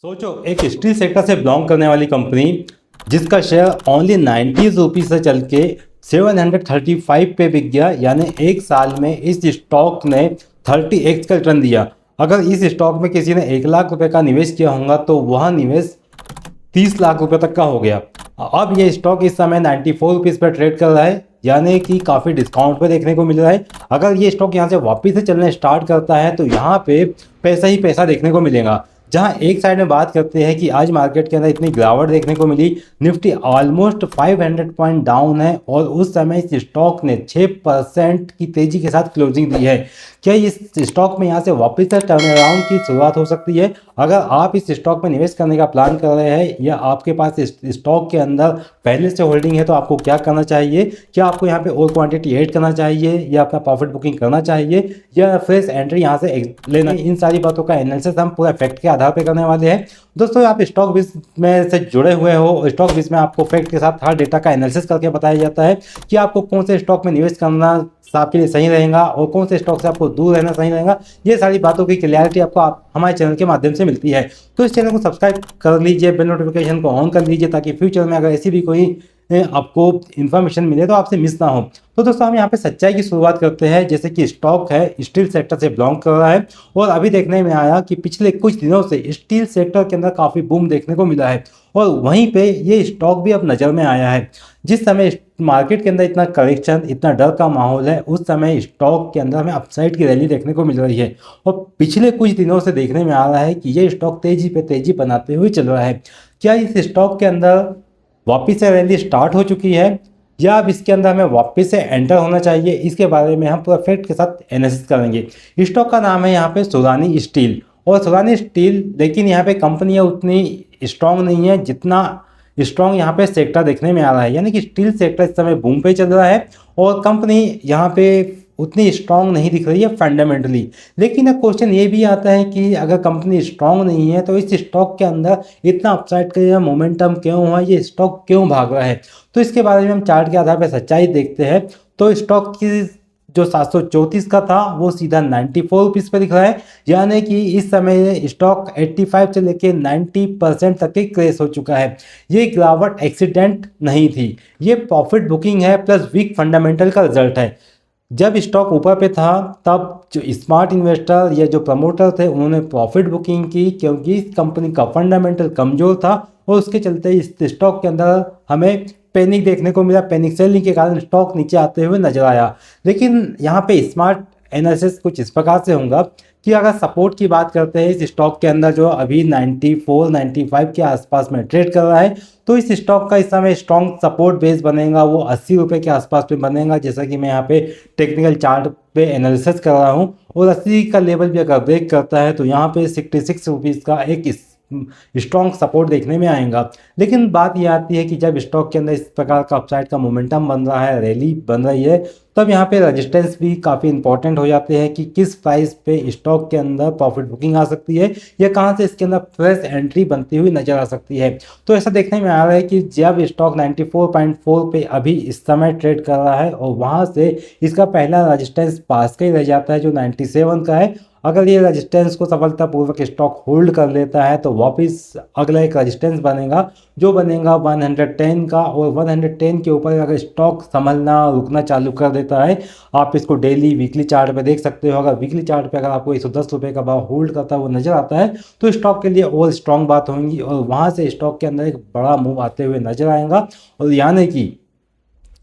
सोचो एक steel sector से बिलोंग करने वाली कंपनी जिसका शेयर ओनली 90 रुपीज से चल के 735 पे बिक गया, यानी एक साल में इस स्टॉक ने 30x का रिटर्न दिया। अगर इस स्टॉक में किसी ने 1 लाख रुपए का निवेश किया होगा तो वह निवेश 30 लाख रुपए तक का हो गया। अब ये स्टॉक इस समय 94 रुपीज़ पर ट्रेड कर रहा है, यानी कि काफ़ी डिस्काउंट पे देखने को मिल रहा है। अगर ये स्टॉक यहाँ से वापस से चलना स्टार्ट करता है तो यहाँ पे पैसा ही पैसा देखने को मिलेगा। जहाँ एक साइड में बात करते हैं कि आज मार्केट के अंदर इतनी गिरावट देखने को मिली, निफ्टी ऑलमोस्ट 500 पॉइंट डाउन है और उस समय इस स्टॉक ने 6% की तेजी के साथ क्लोजिंग दी है। क्या इस स्टॉक में यहाँ से वापस से टर्न अराउंड की शुरुआत हो सकती है? अगर आप इस स्टॉक में निवेश करने का प्लान कर रहे हैं या आपके पास इस स्टॉक के अंदर पहले से होल्डिंग है तो आपको क्या करना चाहिए? क्या आपको यहाँ पे और क्वांटिटी ऐड करना चाहिए या अपना प्रॉफिट बुकिंग करना चाहिए या फ्रेश एंट्री यहाँ से लेना? इन सारी बातों का एनालिसिस हम पूरा फैक्ट के आधार पर करने वाले हैं। दोस्तों, आप स्टॉक बिज में से जुड़े हुए हो। स्टॉक बिज में आपको फैक्ट के साथ हर डेटा का एनालिसिस करके बताया जाता है कि आपको कौन से स्टॉक में निवेश करना आपके लिए सही रहेगा और कौन से स्टॉक से आपको दूर रहना सही रहेगा। ये सारी बातों की क्लियरिटी आपको हमारे चैनल के माध्यम से मिलती है। तो इस चैनल को सब्सक्राइब कर लीजिए, बेल नोटिफिकेशन को ऑन कर लीजिए ताकि फ्यूचर में अगर ऐसी भी कोई आपको इन्फॉर्मेशन मिले तो आपसे मिस ना हो। तो दोस्तों, हम यहाँ पे सच्चाई की शुरुआत करते हैं। जैसे कि स्टॉक है स्टील सेक्टर से बिलोंग कर रहा है और अभी देखने में आया कि पिछले कुछ दिनों से स्टील सेक्टर के अंदर काफ़ी बूम देखने को मिला है और वहीं पे ये स्टॉक भी अब नज़र में आया है। जिस समय मार्केट के अंदर इतना करेक्शन, इतना डर का माहौल है, उस समय स्टॉक के अंदर हमें अपसाइड की रैली देखने को मिल रही है और पिछले कुछ दिनों से देखने में आ रहा है कि ये स्टॉक तेजी पे तेजी बनाते हुए चल रहा है। क्या इस स्टॉक के अंदर वापस से रैली स्टार्ट हो चुकी है या अब इसके अंदर हमें वापस से एंटर होना चाहिए? इसके बारे में हम पूरा फैक्ट के साथ एनालिसिस करेंगे। स्टॉक का नाम है यहाँ पे सोलानी स्टील और सोलानी स्टील, लेकिन यहाँ पे कंपनियाँ उतनी स्ट्रांग नहीं है जितना स्ट्रांग यहाँ पे सेक्टर देखने में आ रहा है। यानी कि स्टील सेक्टर इस समय बूम पे चल रहा है और कंपनी यहाँ पे उतनी स्ट्रांग नहीं दिख रही है फंडामेंटली। लेकिन अब क्वेश्चन ये भी आता है कि अगर कंपनी स्ट्रांग नहीं है तो इस स्टॉक के अंदर इतना अपसाइड का मोमेंटम क्यों हुआ, ये स्टॉक क्यों भाग रहा है? तो इसके बारे में हम चार्ट के आधार पर सच्चाई देखते हैं। तो स्टॉक की जो 734 का था वो सीधा 94 रुपीज़ पे दिख रहा है, यानी कि इस समय स्टॉक 85 से लेके 90% तक के क्रेश हो चुका है। ये गिरावट एक्सीडेंट नहीं थी, ये प्रॉफिट बुकिंग है प्लस वीक फंडामेंटल का रिजल्ट है। जब स्टॉक ऊपर पे था तब जो स्मार्ट इन्वेस्टर या जो प्रमोटर थे उन्होंने प्रॉफिट बुकिंग की क्योंकि इस कंपनी का फंडामेंटल कमज़ोर था और उसके चलते इस स्टॉक के अंदर हमें पैनिक देखने को मिला। पैनिक सेलिंग के कारण स्टॉक नीचे आते हुए नजर आया। लेकिन यहाँ पे स्मार्ट एनालिसिस कुछ इस प्रकार से होगा कि अगर सपोर्ट की बात करते हैं इस स्टॉक के अंदर जो अभी 94-95 के आसपास में ट्रेड कर रहा है, तो इस स्टॉक का इस समय स्ट्रॉन्ग सपोर्ट बेस बनेगा वो 80 रुपये के आसपास में बनेगा। जैसा कि मैं यहाँ पे टेक्निकल चार्ट पे एनालिसिस कर रहा हूँ और 80 का लेवल भी अगर ब्रेक करता है तो यहाँ पे 66 रुपीज़ का एक स्ट्रॉन्ग सपोर्ट देखने में आएगा। लेकिन बात यह आती है कि जब स्टॉक के अंदर इस प्रकार का अपसाइड का मोमेंटम बन रहा है, रैली बन रही है, तब यहाँ पे रेजिस्टेंस भी काफ़ी इंपॉर्टेंट हो जाते हैं कि किस प्राइस पे स्टॉक के अंदर प्रॉफिट बुकिंग आ सकती है या कहाँ से इसके अंदर फ्रेश एंट्री बनती हुई नजर आ सकती है। तो ऐसा देखने में आ रहा है कि जब स्टॉक 94.4 पे अभी इस समय ट्रेड कर रहा है और वहाँ से इसका पहला रेजिस्टेंस पास का ही रह जाता है जो 97 का है। अगर ये रेजिस्टेंस को सफलतापूर्वक स्टॉक होल्ड कर लेता है तो वापस अगला एक रेजिस्टेंस बनेगा जो बनेगा 110 का और 110 के ऊपर अगर स्टॉक संभलना रुकना चालू कर देता है, आप इसको डेली वीकली चार्ट पे देख सकते हो। अगर वीकली चार्ट पे अगर आपको 110 रुपये का भाव होल्ड करता हुआ नजर आता है तो स्टॉक के लिए और स्ट्रॉन्ग बात होगी और वहाँ से स्टॉक के अंदर एक बड़ा मूव आते हुए नजर आएगा और यानी कि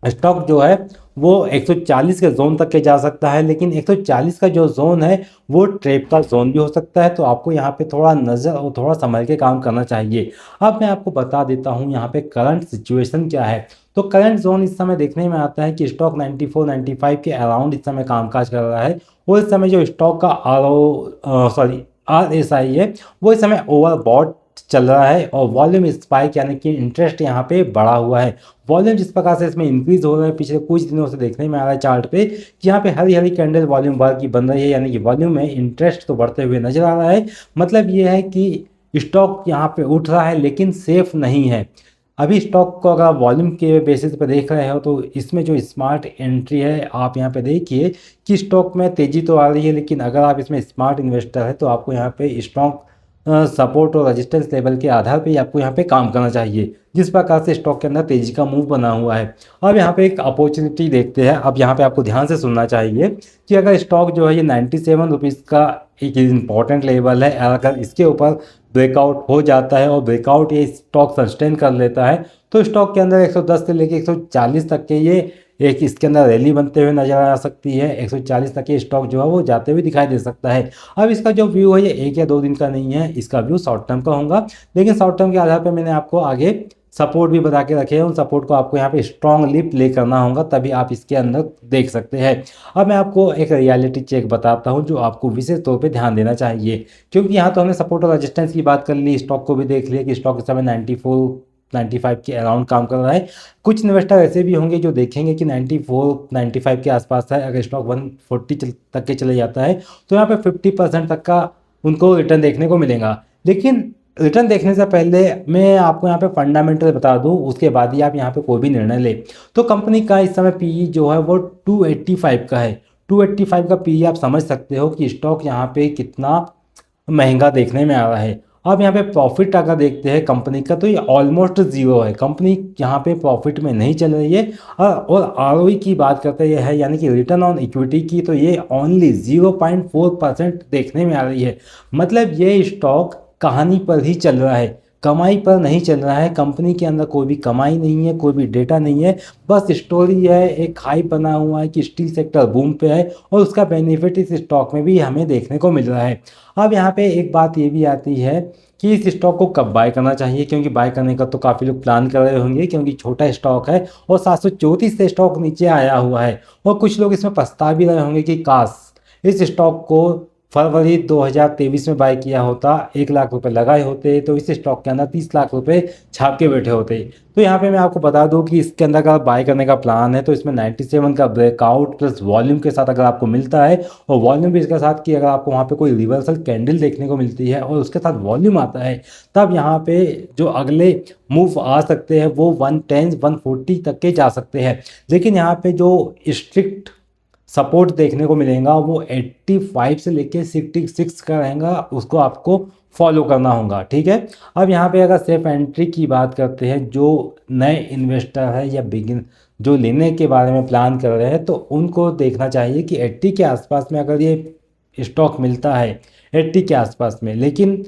स्टॉक जो है वो 140 के जोन तक के जा सकता है। लेकिन 140 का जो जोन है वो ट्रेप का जोन भी हो सकता है, तो आपको यहाँ पे थोड़ा नज़र और थोड़ा संभल के काम करना चाहिए। अब मैं आपको बता देता हूँ यहाँ पे करंट सिचुएशन क्या है। तो करंट जोन इस समय देखने में आता है कि स्टॉक 94-95 के अराउंड इस समय कामकाज कर रहा है और इस समय जो स्टॉक का RSI है वो इस समय ओवरबॉट चल रहा है और वॉल्यूम स्पाइक यानी कि इंटरेस्ट यहाँ पे बढ़ा हुआ है। वॉल्यूम जिस प्रकार से इसमें इंक्रीज हो रहा है पिछले कुछ दिनों से देखने में आ रहा है चार्ट पे कि यहाँ पे हरी हरी कैंडल वॉल्यूम बार की बन रही है, यानी कि वॉल्यूम में इंटरेस्ट तो बढ़ते हुए नजर आ रहा है। मतलब ये है कि स्टॉक यहाँ पे उठ रहा है लेकिन सेफ नहीं है। अभी स्टॉक को अगर वॉल्यूम के बेसिस पर देख रहे हो तो इसमें जो स्मार्ट एंट्री है आप यहाँ पे देखिए कि स्टॉक में तेजी तो आ रही है, लेकिन अगर आप इसमें स्मार्ट इन्वेस्टर है तो आपको यहाँ पे स्टॉक सपोर्ट और रेजिस्टेंस लेवल के आधार पे आपको यहाँ पे काम करना चाहिए, जिस प्रकार से स्टॉक के अंदर तेजी का मूव बना हुआ है। अब यहाँ पे एक अपॉर्चुनिटी देखते हैं। अब यहाँ पे आपको ध्यान से सुनना चाहिए कि अगर स्टॉक जो है ये 97 रुपीज़ का एक इम्पॉर्टेंट लेवल है, अगर इसके ऊपर ब्रेकआउट हो जाता है और ब्रेकआउट ये स्टॉक सस्टेन कर लेता है तो स्टॉक के अंदर 110 से लेकर 140 तक के ये एक इसके अंदर रैली बनते हुए नजर आ सकती है। 140 तक ये स्टॉक जो है वो जाते हुए दिखाई दे सकता है। अब इसका जो व्यू है ये 1 या 2 दिन का नहीं है, इसका व्यू शॉर्ट टर्म का होगा। लेकिन शॉर्ट टर्म के आधार पर मैंने आपको आगे सपोर्ट भी बता के रखे हैं, उन सपोर्ट को आपको यहाँ पे स्ट्रॉन्गली प्ले करना होगा, तभी आप इसके अंदर देख सकते हैं। अब मैं आपको एक रियलिटी चेक बताता हूँ जो आपको विशेष तौर पे ध्यान देना चाहिए, क्योंकि यहाँ तो हमने सपोर्ट और रेजिस्टेंस की बात कर ली, स्टॉक को भी देख लिया कि स्टॉक इस समय 94 95 के अराउंड काम कर रहा है। कुछ इन्वेस्टर ऐसे भी होंगे जो देखेंगे कि 94 95 के आसपास है, अगर स्टॉक 140 तक के चले जाता है तो यहाँ पे 50% तक का उनको रिटर्न देखने को मिलेगा। लेकिन रिटर्न देखने से पहले मैं आपको यहाँ पे फंडामेंटल बता दूँ, उसके बाद ही आप यहाँ पे कोई भी निर्णय ले। तो कंपनी का इस समय पीई जो है वो 285 का है। 285 का पीई आप समझ सकते हो कि स्टॉक यहाँ पे कितना महंगा देखने में आ रहा है। अब यहाँ पे प्रॉफिट अगर देखते हैं कंपनी का तो ये ऑलमोस्ट ज़ीरो है, कंपनी यहाँ पे प्रॉफिट में नहीं चल रही है। और आरओई की बात करते ये है यानी कि रिटर्न ऑन इक्विटी की, तो ये ओनली 0.4% देखने में आ रही है। मतलब ये स्टॉक कहानी पर ही चल रहा है, कमाई पर नहीं चल रहा है। कंपनी के अंदर कोई भी कमाई नहीं है, कोई भी डेटा नहीं है, बस स्टोरी है, एक हाइप बना हुआ है कि स्टील सेक्टर बूम पे है और उसका बेनिफिट इस स्टॉक में भी हमें देखने को मिल रहा है। अब यहाँ पे एक बात ये भी आती है कि इस स्टॉक को कब बाय करना चाहिए, क्योंकि बाय करने का तो काफ़ी लोग प्लान कर रहे होंगे क्योंकि छोटा स्टॉक है और 734 से स्टॉक नीचे आया हुआ है। और कुछ लोग इसमें पछता भी रहे होंगे कि काश इस स्टॉक को फरवरी 2023 में बाय किया होता, 1 लाख रुपए लगाए होते तो इस स्टॉक के अंदर 30 लाख रुपए छाप के बैठे होते। तो यहाँ पे मैं आपको बता दूं कि इसके अंदर अगर बाय करने का प्लान है तो इसमें 97 का ब्रेकआउट प्लस वॉल्यूम के साथ अगर आपको मिलता है और वॉल्यूम भी इसके साथ कि अगर आपको वहाँ पे कोई रिवर्सल कैंडल देखने को मिलती है और उसके साथ वॉल्यूम आता है, तब यहाँ पे जो अगले मूव आ सकते हैं वो 110 140 तक के जा सकते हैं। लेकिन यहाँ पे जो स्ट्रिक्ट सपोर्ट देखने को मिलेगा वो 85 से लेके 66 का रहेगा, उसको आपको फॉलो करना होगा। ठीक है। अब यहाँ पे अगर सेफ एंट्री की बात करते हैं, जो नए इन्वेस्टर है या बिगिन जो लेने के बारे में प्लान कर रहे हैं तो उनको देखना चाहिए कि 80 के आसपास में अगर ये स्टॉक मिलता है 80 के आसपास में, लेकिन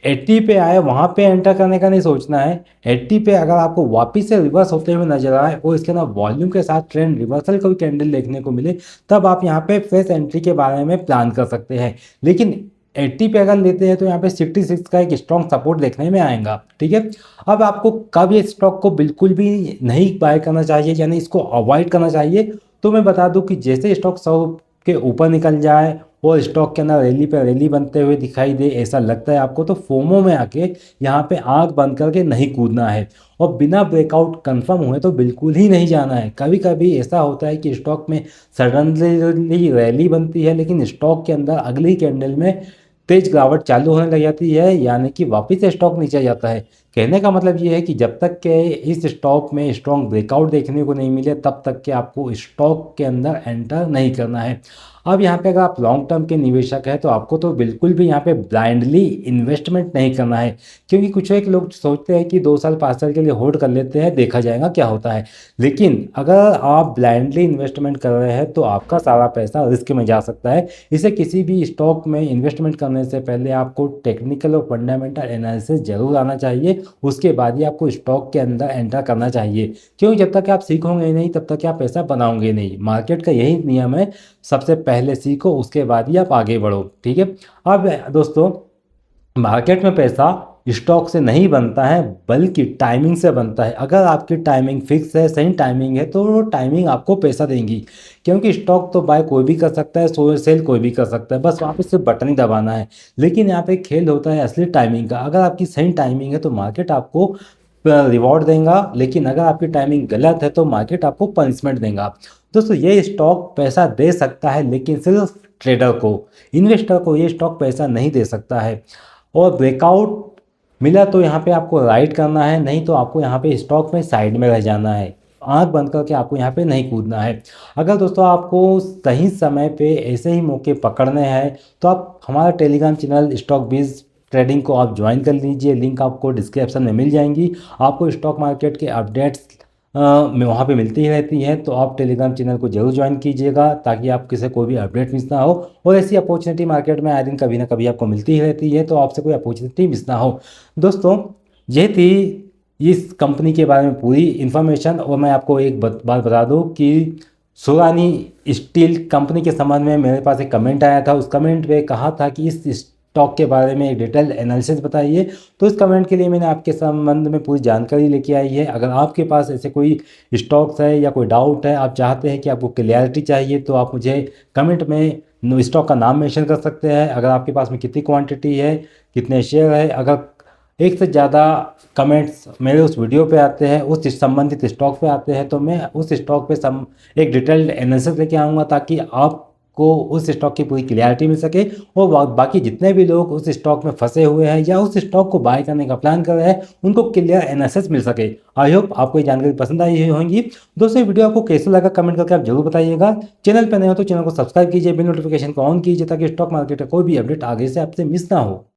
80 पे आए वहाँ पे एंटर करने का नहीं सोचना है। 80 पे अगर आपको वापस से रिवर्स होते हुए नजर आए और इसके अंदर वॉल्यूम के साथ ट्रेंड रिवर्सल कोई कैंडल देखने को मिले, तब आप यहाँ पे फ्रेश एंट्री के बारे में प्लान कर सकते हैं। लेकिन 80 पे अगर लेते हैं तो यहाँ पे 66 का एक स्ट्रॉन्ग सपोर्ट देखने में आएगा। ठीक है। अब आपको कब ये स्टॉक को बिल्कुल भी नहीं बाय करना चाहिए यानी इसको अवॉइड करना चाहिए, तो मैं बता दूं कि जैसे स्टॉक 100 के ऊपर निकल जाए और स्टॉक के अंदर रैली पे रैली बनते हुए दिखाई दे, ऐसा लगता है आपको, तो फोमो में आके यहाँ पे आंख बंद करके नहीं कूदना है और बिना ब्रेकआउट कंफर्म हुए तो बिल्कुल ही नहीं जाना है। कभी कभी ऐसा होता है कि स्टॉक में सडनली रैली बनती है लेकिन स्टॉक के अंदर अगली कैंडल में तेज गिरावट चालू होने लग जाती है, यानी कि वापस से स्टॉक नीचे जाता है। कहने का मतलब ये है कि जब तक के इस स्टॉक में स्ट्रॉन्ग ब्रेकआउट देखने को नहीं मिले तब तक के आपको स्टॉक के अंदर एंटर नहीं करना है। अब यहाँ पे अगर आप लॉन्ग टर्म के निवेशक हैं तो आपको तो बिल्कुल भी यहाँ पे ब्लाइंडली इन्वेस्टमेंट नहीं करना है, क्योंकि कुछ एक लोग सोचते हैं कि 2 साल 5 साल के लिए होल्ड कर लेते हैं, देखा जाएगा क्या होता है। लेकिन अगर आप ब्लाइंडली इन्वेस्टमेंट कर रहे हैं तो आपका सारा पैसा रिस्क में जा सकता है। इसे किसी भी स्टॉक में इन्वेस्टमेंट करने से पहले आपको टेक्निकल और फंडामेंटल एनालिसिस जरूर आना चाहिए, उसके बाद ही आपको स्टॉक के अंदर एंटर करना चाहिए। क्योंकि जब तक आप सीखोगे नहीं तब तक आप पैसा बनाओगे नहीं। मार्केट का यही नियम है, सबसे पहले सीखो उसके बाद ही आप आगे बढ़ो। ठीक है। अब दोस्तों, मार्केट में पैसा स्टॉक से नहीं बनता है बल्कि टाइमिंग से बनता है। अगर आपकी टाइमिंग फिक्स है, सही टाइमिंग है, तो वो टाइमिंग आपको पैसा देंगी। क्योंकि स्टॉक तो बाय कोई भी कर सकता है, सेल कोई भी कर सकता है, बस वहाँ पे सिर्फ बटन ही दबाना है। लेकिन यहाँ पे खेल होता है असली टाइमिंग का। अगर आपकी सही टाइमिंग है तो मार्केट आपको रिवॉर्ड देगा, लेकिन अगर आपकी टाइमिंग गलत है तो मार्केट आपको पनिशमेंट देगा। दोस्तों, ये स्टॉक पैसा दे सकता है लेकिन सिर्फ ट्रेडर को, इन्वेस्टर को ये स्टॉक पैसा नहीं दे सकता है। और ब्रेकआउट मिला तो यहाँ पे आपको राइट करना है, नहीं तो आपको यहाँ पे स्टॉक में साइड में रह जाना है। आंख बंद करके आपको यहाँ पे नहीं कूदना है। अगर दोस्तों आपको सही समय पे ऐसे ही मौके पकड़ने हैं तो आप हमारा टेलीग्राम चैनल स्टॉक बीज ट्रेडिंग को आप ज्वाइन कर लीजिए, लिंक आपको डिस्क्रिप्शन में मिल जाएंगी। आपको स्टॉक मार्केट के अपडेट्स में वहाँ पे मिलती ही रहती हैं, तो आप टेलीग्राम चैनल को जरूर ज्वाइन कीजिएगा ताकि आपके से कोई भी अपडेट मिस ना हो। और ऐसी अपॉर्चुनिटी मार्केट में आए दिन कभी ना कभी आपको मिलती ही रहती है, तो आपसे कोई अपॉर्चुनिटी मिस ना हो। दोस्तों, ये थी इस कंपनी के बारे में पूरी इन्फॉर्मेशन। और मैं आपको एक बात बता दूं कि सोगानी स्टील कंपनी के संबंध में मेरे पास एक कमेंट आया था। उस कमेंट पे कहा था कि इस स्टॉक के बारे में एक डिटेल एनालिसिस बताइए। तो इस कमेंट के लिए मैंने आपके संबंध में पूरी जानकारी लेके आई है। अगर आपके पास ऐसे कोई स्टॉक्स है या कोई डाउट है, आप चाहते हैं कि आपको क्लियरिटी चाहिए, तो आप मुझे कमेंट में स्टॉक का नाम मेंशन कर सकते हैं। अगर आपके पास में कितनी क्वांटिटी है, कितने शेयर है, अगर एक से ज़्यादा कमेंट्स मेरे उस वीडियो पे आते हैं, उस संबंधित स्टॉक पे आते हैं, तो मैं उस स्टॉक पे एक डिटेल्ड एनालिसिस लेके आऊँगा ताकि आपको उस स्टॉक की पूरी क्लियरिटी मिल सके। और बाकी जितने भी लोग उस स्टॉक में फंसे हुए हैं या उस स्टॉक को बाय करने का प्लान कर रहे हैं, उनको क्लियर एनालिसिस मिल सके। आई होप आपको ये जानकारी पसंद आई होंगी। दोस्तों, ये वीडियो आपको कैसा लगा कमेंट करके आप जरूर बताइएगा। चैनल पर नए हो तो चैनल को सब्सक्राइब कीजिए, बिल नोटिफिकेशन को ऑन कीजिए ताकि स्टॉक मार्केट का कोई भी अपडेट आगे से आपसे मिस ना हो।